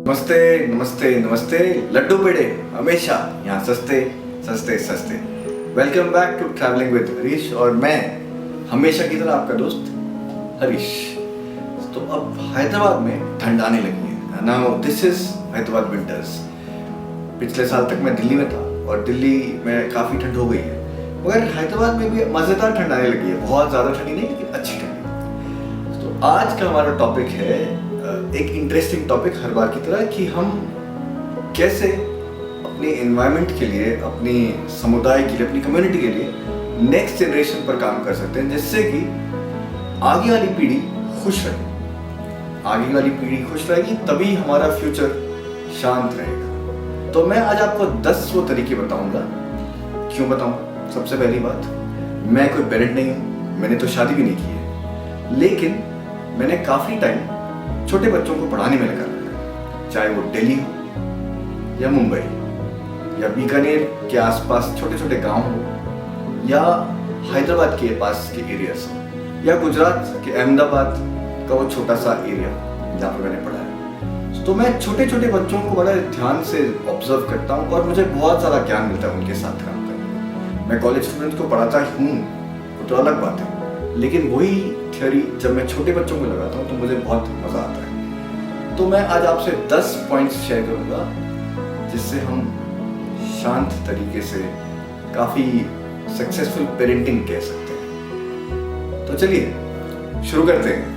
नमस्ते नमस्ते नमस्ते। लड्डू पेड़े हमेशा यहाँ सस्ते सस्ते सस्ते। Welcome back to travelling with Harish और मैं हमेशा की तरह आपका दोस्त हरीश। तो अब हैदराबाद में ठंड आने लगी है। Now this is Hyderabad winters. पिछले साल तक मैं दिल्ली में था और दिल्ली में काफ़ी ठंड हो गई है, मगर हैदराबाद में भी मज़ेदार ठंड आने लगी है। बहुत ज़्यादा ठंडी नहीं, लेकिन अच्छी ठंडी। तो आज का हमारा टॉपिक है एक इंटरेस्टिंग टॉपिक हर बार की तरह कि हम कैसे अपने एनवायरनमेंट के लिए, अपनी समुदाय के लिए, अपनी कम्युनिटी के लिए नेक्स्ट जनरेशन पर काम कर सकते हैं, जिससे कि आगे वाली पीढ़ी खुश रहे। आगे वाली पीढ़ी खुश रहेगी तभी हमारा फ्यूचर शांत रहेगा। तो मैं आज आपको 10 वो तरीके बताऊंगा। क्यों बताऊंगा? सबसे पहली बात, मैं कोई पेरेंट नहीं हूँ, मैंने तो शादी भी नहीं की है, लेकिन मैंने काफ़ी टाइम छोटे बच्चों को पढ़ाने में लगा रखा, चाहे वो दिल्ली हो या मुंबई या बीकानेर के आसपास छोटे छोटे गांव हो या हैदराबाद के पास के एरियाज हो या गुजरात के अहमदाबाद का वो छोटा सा एरिया जहाँ पर मैंने पढ़ा है। तो मैं छोटे छोटे बच्चों को बड़ा ध्यान से ऑब्जर्व करता हूँ और मुझे बहुत सारा ज्ञान मिलता है उनके साथ काम करने में। मैं कॉलेज स्टूडेंट को पढ़ाता हूँ वो तो अलग बात है, लेकिन वही थ्योरी जब मैं छोटे बच्चों को लगाता हूँ तो मुझे बहुत मज़ा आता है। तो मैं आज आपसे 10 पॉइंट्स शेयर करूँगा जिससे हम शांत तरीके से काफ़ी सक्सेसफुल पेरेंटिंग कह सकते हैं। तो चलिए शुरू करते हैं।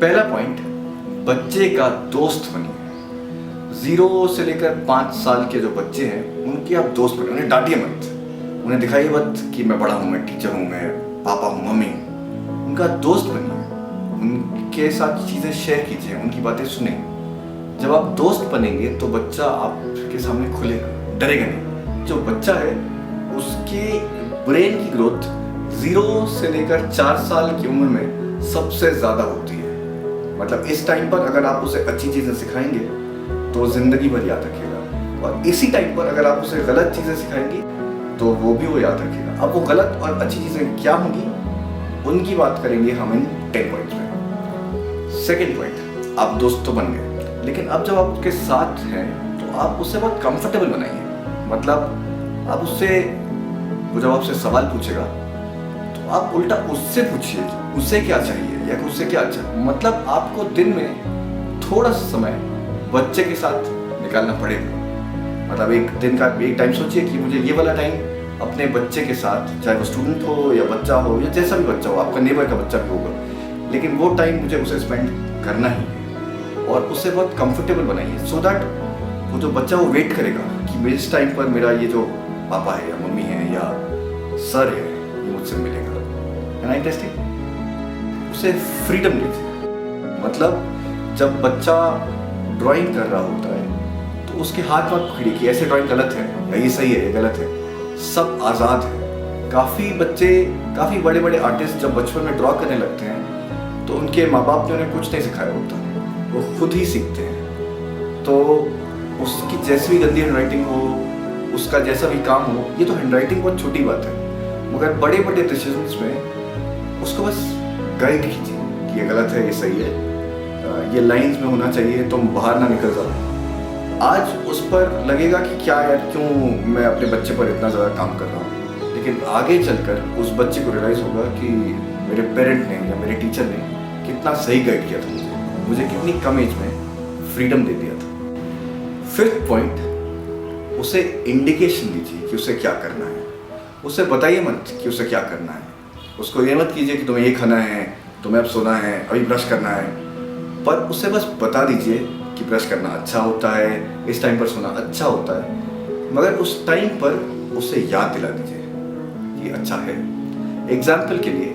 पहला पॉइंट, बच्चे का दोस्त बनिए। 0 से लेकर 5 साल के जो बच्चे हैं उनके आप दोस्त बनिए। उन्हें डांटिए मत, उन्हें दिखाइए मत कि मैं बड़ा हूँ, मैं टीचर हूँ, मैं पापा हूँ, मम्मी हूँ। उनका दोस्त बनिए, उनके साथ चीज़ें शेयर कीजिए, उनकी बातें सुने। जब आप दोस्त बनेंगे तो बच्चा आपके सामने खुलेगा, डरेगा नहीं। जो बच्चा है उसके ब्रेन की ग्रोथ 0 से लेकर 4 साल की उम्र में सबसे ज़्यादा होती है। मतलब इस टाइम पर अगर आप उसे अच्छी चीज़ें सिखाएंगे तो जिंदगी भर याद रखेगा, और इसी टाइम पर अगर आप उसे गलत चीज़ें सिखाएंगे तो वो भी वो याद रखेगा। अब वो गलत और अच्छी चीज़ें क्या होंगी उनकी बात करेंगे हम इन 10 पॉइंट्स में। सेकेंड पॉइंट, आप दोस्त तो बन गए, लेकिन अब जब आप उसके साथ हैं तो आप उससे बहुत कंफर्टेबल बनाइए। मतलब आप उससे, वो जब आपसे सवाल पूछेगा तो आप उल्टा उससे पूछिए उसे क्या चाहिए या उससे क्या अच्छा। मतलब आपको दिन में थोड़ा सा समय बच्चे के साथ निकालना पड़ेगा। मतलब एक दिन का एक टाइम सोचिए कि मुझे ये वाला टाइम अपने बच्चे के साथ, चाहे वो स्टूडेंट हो या बच्चा हो या जैसा भी बच्चा हो, आपका नेबर का बच्चा भी होगा, लेकिन वो टाइम मुझे उसे स्पेंड करना ही है। और उससे बहुत कंफर्टेबल बनाइए सो दैट वो जो बच्चा वो वेट करेगा कि इस टाइम पर मेरा ये जो पापा है या मम्मी है या सर है ये मुझसे मिलेगा। है ना इंटरेस्टिंग? उसे फ्रीडम दीजिए। मतलब जब बच्चा ड्राइंग कर रहा होता है तो उसके हाथ मत पकड़िए कि ऐसे ड्राइंग गलत है या ये सही है ये गलत है। सब आज़ाद है। काफ़ी बच्चे, काफ़ी बड़े बड़े आर्टिस्ट जब बचपन में ड्रॉ करने लगते हैं तो उनके माँ बाप ने उन्हें कुछ नहीं सिखाया होता, वो खुद ही सीखते हैं। तो उसकी जैसी भी गंदी हैंड राइटिंग हो, उसका जैसा भी काम हो, ये तो हैंड राइटिंग बहुत छोटी बात है, मगर बड़े बड़े डिसीजंस में उसको बस गाइड कीजिए कि ये गलत है ये सही है, ये लाइंस में होना चाहिए, तुम बाहर ना निकल जाओ। आज उस पर लगेगा कि क्या यार, क्यों मैं अपने बच्चे पर इतना ज़्यादा काम कर रहा हूँ, लेकिन आगे चलकर उस बच्चे को रियलाइज़ होगा कि मेरे पेरेंट ने या मेरे टीचर ने कितना सही गाइड किया था, मुझे कितनी कम एज में फ्रीडम दे दिया था। फिफ्थ पॉइंट, उसे इंडिकेशन दीजिए कि उसे क्या करना है। उसे बताइए मत कि उसे क्या करना है, उसको ये मत कीजिए कि तुम्हें ये खाना है, तुम्हें अब सोना है, अभी ब्रश करना है, पर उसे बस बता दीजिए कि ब्रश करना अच्छा होता है, इस टाइम पर सोना अच्छा होता है, मगर उस टाइम पर उसे याद दिला दीजिए कि अच्छा है। एग्जाम्पल के लिए,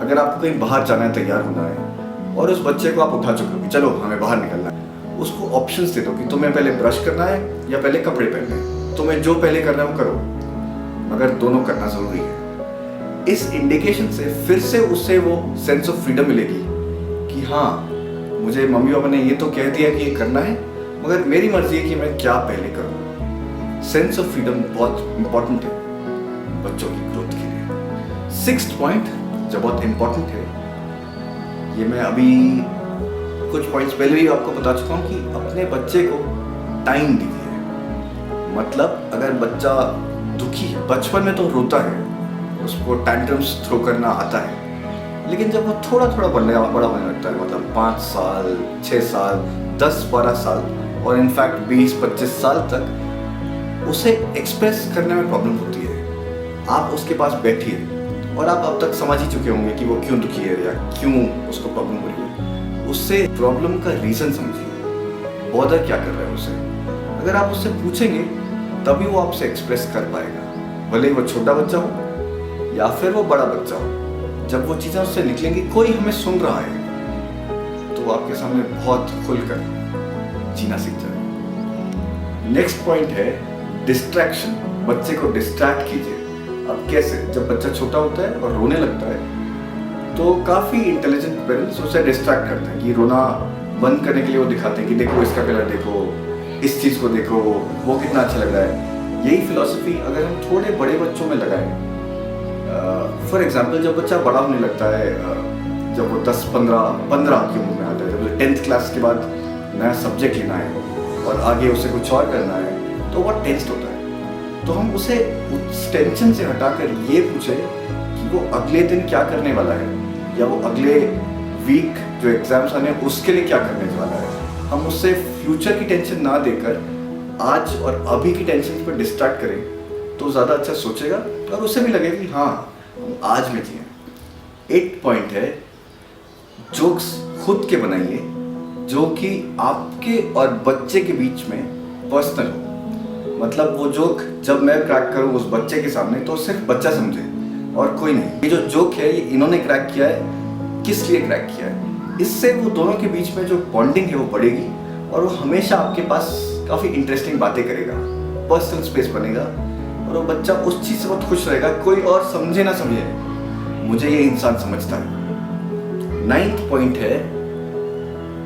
अगर आपको कहीं बाहर जाना है, तैयार होना है, और उस बच्चे को आप उठा चुके हो कि चलो हमें बाहर निकलना है, उसको ऑप्शंस दे दो कि तुम्हें पहले ब्रश करना है या पहले कपड़े पहनने हैं। तुम्हें जो पहले करना है वो करो, मगर दोनों करना ज़रूरी है। इस इंडिकेशन से फिर से उससे वो सेंस ऑफ फ्रीडम मिलेगी कि हाँ, मुझे मम्मी पापा ने ये तो कह दिया कि ये करना है, मगर मेरी मर्जी है कि मैं क्या पहले करूँ। सेंस ऑफ फ्रीडम बहुत इंपॉर्टेंट है बच्चों की ग्रोथ के लिए। सिक्स्थ पॉइंट जो बहुत इंपॉर्टेंट है, ये मैं अभी कुछ पॉइंट्स पहले ही आपको बता चुका हूँ कि अपने बच्चे को टाइम दीजिए। मतलब अगर बच्चा दुखी है, बचपन में तो रोता है, उसको टैंट्रम्स थ्रो करना आता है, लेकिन जब वो थोड़ा थोड़ा बड़ा होने लगता है, मतलब 5 साल, 6 साल, 10-12 साल और इनफैक्ट 20-25 साल तक उसे एक्सप्रेस करने में प्रॉब्लम होती है, आप उसके पास बैठिए और आप अब तक समझ ही चुके होंगे कि वो क्यों दुखी है या क्यों उसको प्रॉब्लम हो रही है। उससे प्रॉब्लम का रीज़न समझिए, बॉदर क्या कर रहा है उसे। अगर आप उससे पूछेंगे तभी वो आपसे एक्सप्रेस कर पाएगा, भले ही वो छोटा बच्चा हो या फिर वो बड़ा बच्चा हो। जब वो चीज़ें उससे निकलेंगी, कोई हमें सुन रहा है, तो वो आपके सामने बहुत खुलकर जीना सीख जाएगा। नेक्स्ट पॉइंट है डिस्ट्रैक्शन। बच्चे को डिस्ट्रैक्ट कीजिए। अब कैसे? जब बच्चा छोटा होता है और रोने लगता है तो काफ़ी इंटेलिजेंट पेरेंट्स उसे डिस्ट्रैक्ट करते हैं कि रोना बंद करने के लिए वो दिखाते हैं कि देखो इसका कलर देखो, इस चीज़ को देखो, वो कितना अच्छा लग रहा है। यही फिलॉसफी अगर हम थोड़े बड़े बच्चों में लगाएं, फॉर एग्जाम्पल जब बच्चा बड़ा होने लगता है, जब वो 10-15 की उम्र में आता है, जब 10th क्लास के बाद नया सब्जेक्ट लेना है और आगे उसे कुछ और करना है, तो वो टेंस्ड होता है। तो हम उसे उस टेंशन से हटाकर ये पूछे कि वो अगले दिन क्या करने वाला है, या वो अगले वीक जो एग्जाम्स आने हैं उसके लिए क्या करने वाला है। हम उससे फ्यूचर की टेंशन ना देकर आज और अभी की टेंशन पर डिस्ट्रैक्ट करें तो ज़्यादा अच्छा सोचेगा और उसे भी लगे कि हाँ, हम आज में जिए। 8 पॉइंट है, जोक्स खुद के बनाइए जो कि आपके और बच्चे के बीच में पर्सनल हो। मतलब वो जोक जब मैं क्रैक करूँ उस बच्चे के सामने तो सिर्फ बच्चा समझे और कोई नहीं। ये जो जोक है ये इन्होंने क्रैक किया है, किस लिए क्रैक किया है। इससे वो दोनों के बीच में जो बॉन्डिंग है वो बढ़ेगी और वो हमेशा आपके पास काफ़ी इंटरेस्टिंग बातें करेगा, पर्सनल स्पेस बनेगा और वो बच्चा उस चीज़ से बहुत खुश रहेगा। कोई और समझे ना समझे, मुझे ये इंसान समझता है। 9th पॉइंट है,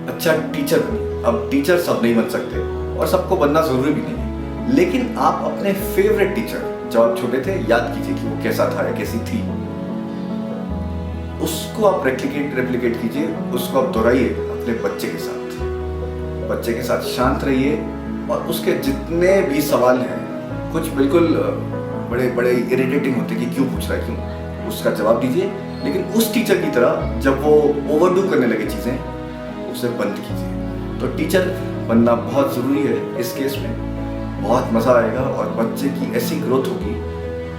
अच्छा टीचर बनिए। अब टीचर सब नहीं बन सकते और सबको बनना ज़रूरी भी नहीं है, लेकिन आप अपने फेवरेट टीचर जब आप छोटे थे याद कीजिए कि वो कैसा था या कैसी थी। उसको आप रेप्लिकेट कीजिए, उसको आप दोहराइए अपने बच्चे के साथ। बच्चे के साथ शांत रहिए और उसके जितने भी सवाल हैं, कुछ बिल्कुल बड़े बड़े इरिटेटिंग होते हैं कि क्यों पूछ रहा है, क्यों, उसका जवाब दीजिए। लेकिन उस टीचर की तरह जब वो ओवरडू करने लगे चीज़ें, उसे बंद कीजिए। तो टीचर बनना बहुत ज़रूरी है इस केस में। बहुत मज़ा आएगा और बच्चे की ऐसी ग्रोथ होगी।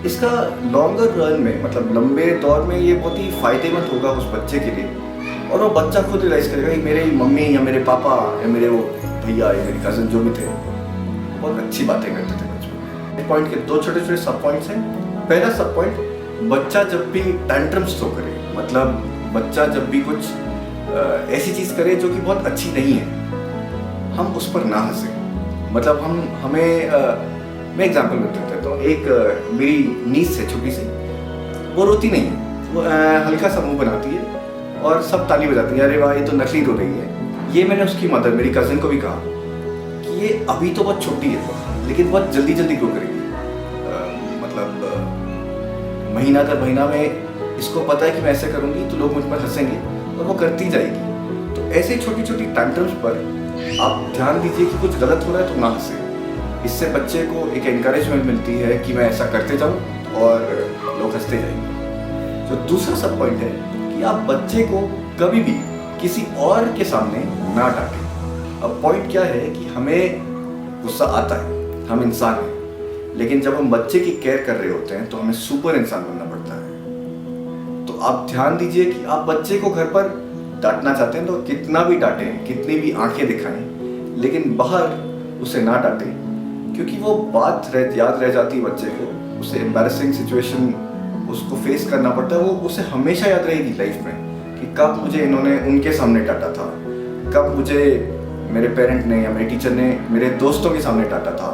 इसका लॉन्गर रन में, मतलब लंबे दौर में, ये बहुत ही फ़ायदेमंद होगा उस बच्चे के लिए। और वो बच्चा खुद रियलाइज़ करेगा कि मेरी मम्मी या मेरे पापा या मेरे वो भैया या मेरी कज़न जो भी थे, बहुत अच्छी बातें करते थे बचपन में। पॉइंट के 2 छोटे छोटे सब पॉइंट्स हैं। पहला सब पॉइंट, बच्चा जब भी टैंट्रम्स थ्रो करे, मतलब बच्चा जब भी कुछ ऐसी चीज़ करे जो कि बहुत अच्छी नहीं है, हम उस पर ना हंसें। मतलब मैं एग्जांपल देता हूँ। तो एक मेरी नीस है छोटी सी, वो रोती नहीं है, वो हल्का सा मुंह बनाती है और सब ताली बजाती है, अरे वाह ये तो नकली रो रही है। ये मैंने उसकी मदर, मेरी कज़न को भी कहा कि ये अभी तो बहुत छोटी है लेकिन बहुत जल्दी जल्दी ग्रो करेगी। मतलब महीना दर महीना में इसको पता है कि मैं ऐसे करूँगी तो लोग मुझ पर हंसेंगे और वो करती जाएगी। तो ऐसे छोटी छोटी टैंट्रम्स पर आप ध्यान दीजिए कि कुछ गलत हो रहा है तो ना हंसे। इससे बच्चे को एक एनकरेजमेंट मिलती है कि मैं ऐसा करते जाऊँ और लोग हंसते जाएंगे। जो दूसरा सब पॉइंट है कि आप बच्चे को कभी भी किसी और के सामने ना डांटें। अब पॉइंट क्या है कि हमें गुस्सा आता है, हम इंसान हैं, लेकिन जब हम बच्चे की केयर कर रहे होते हैं तो हमें सुपर इंसान बनना पड़ता है। तो आप ध्यान दीजिए कि आप बच्चे को घर पर डांटना चाहते हैं तो कितना भी डांटें, कितनी भी आंखें दिखाएं, लेकिन बाहर उसे ना डांटें, क्योंकि वो बात याद रह जाती है बच्चे को। उसे एम्बैरेसिंग सिचुएशन उसको फेस करना पड़ता है, वो उसे हमेशा याद रहेगी लाइफ में कि कब मुझे इन्होंने उनके सामने डांटा था, कब मुझे मेरे पेरेंट ने या मेरे टीचर ने मेरे दोस्तों के सामने डांटा था।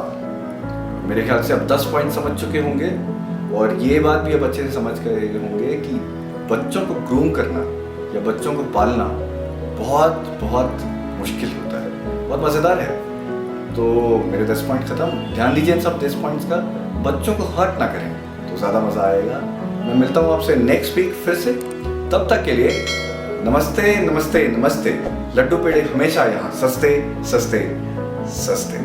मेरे ख्याल से अब 10 पॉइंट समझ चुके होंगे, और ये बात भी अब अच्छे से समझ गए होंगे कि बच्चों को ग्रूम करना या बच्चों को पालना बहुत बहुत मुश्किल होता है, बहुत मज़ेदार है। तो मेरे 10 पॉइंट ख़त्म। ध्यान दीजिए इन सब 10 पॉइंट्स का, बच्चों को हर्ट ना करें तो ज़्यादा मज़ा आएगा। मैं मिलता हूँ आपसे नेक्स्ट वीक फिर से, तब तक के लिए नमस्ते नमस्ते नमस्ते। लड्डू पेड़े हमेशा यहाँ सस्ते सस्ते सस्ते।